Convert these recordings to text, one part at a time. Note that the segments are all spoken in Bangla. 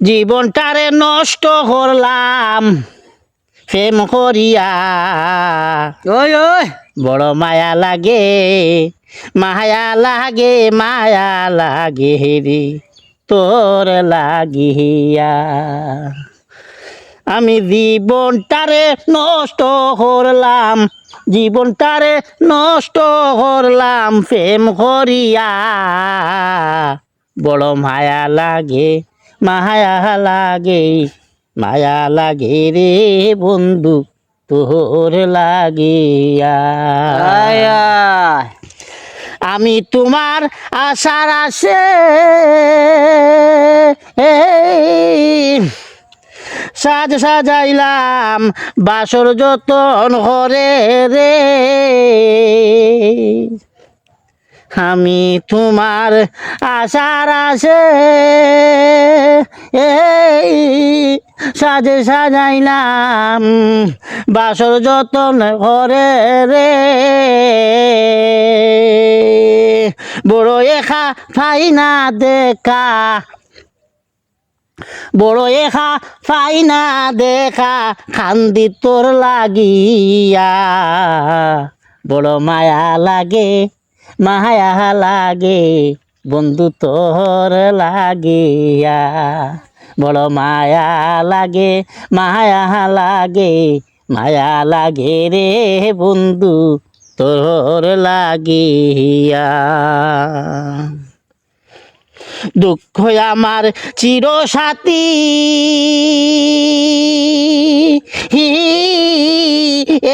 জীবনটারে নষ্ট করলাম প্রেম করিয়া। ওই ওই বড় মায়া লাগে মায়া লাগে মায়া লাগে রে তোর লাগিয়া। আমি জীবনটারে নষ্ট করলাম, জীবনটারে নষ্ট করলাম প্রেম করিয়া। বড় মায়া লাগে মায়া লাগে মায়া লাগে রে বন্ধু তোর লাগিয়া। আয় আয়। আমি তোমার আশার আসে সাজ সাজাইলাম বাসর যতন করে রে। আমি তোমার আশার আসে সাজে সাজাইলাম বাসর যতন করে রে। বড় এখা ফাই না দেখা, বড় এখা ফাই না দেখা খান্দি তোর লাগিয়া। বড় মায়া লাগে মায়া লাগে বন্ধু তোর লাগিয়া। বড় মায়া লাগে মায়া লাগে মায়া লাগে রে বন্ধু তোর লাগিয়া। দুঃখ আমার চিরসাথী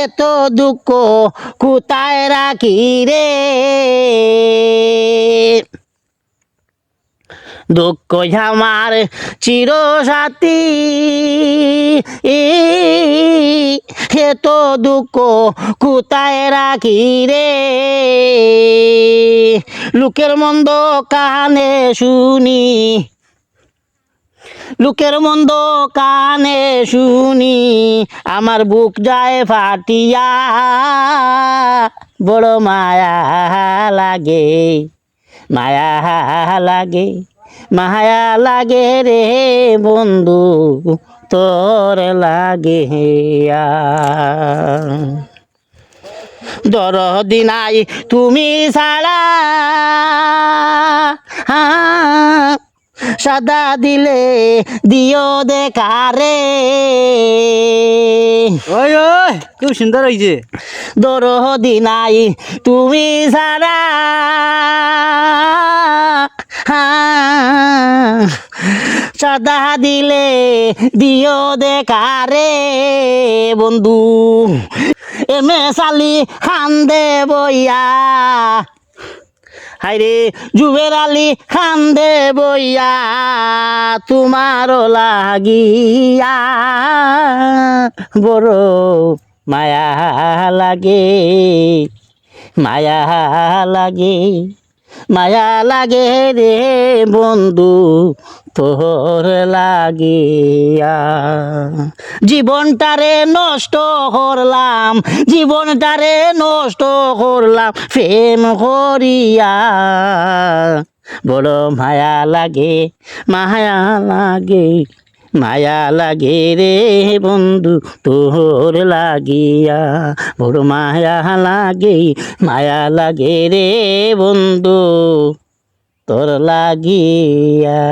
এত দুঃখ কোথায় রাখি রে। দুঃখ আমার চিরসাথী এত দুঃখ কোথায় রাখি রে। লোকের মন্দ কানে শুনি, লোকের মন্দ কানে শুনি আমার বুক যায় ফাটিয়া। বড় মায়া লাগে মায়া লাগে মায়া লাগে রে বন্ধু তোর লাগিয়া। দরদি নাই তুমি ছাড়া সাদা দিলে দিও দেখারে। ওই ওই খুব সুন্দর হয়েছে। দরদি নাই তুমি ছাড়া সাদা দিলে দিও দেখারে বন্ধু। এমে সালি খান্দে বইয়া হাইরে জুবের আলী খান্দে বইয়া তোমার লাগিয়া। বড় মায়া লাগে মায়া লাগে মায়া লাগে রে বন্ধু তোর লাগিয়া। জীবনটারে নষ্ট করলাম, জীবনটারে নষ্ট করলাম প্রেম করিয়া। বড় মায়া লাগে মায়া লাগে মায়া লাগে রে বন্ধু তোর লাগিয়া। বড় মায়া লাগে রে বন্ধু তোর লাগিয়া।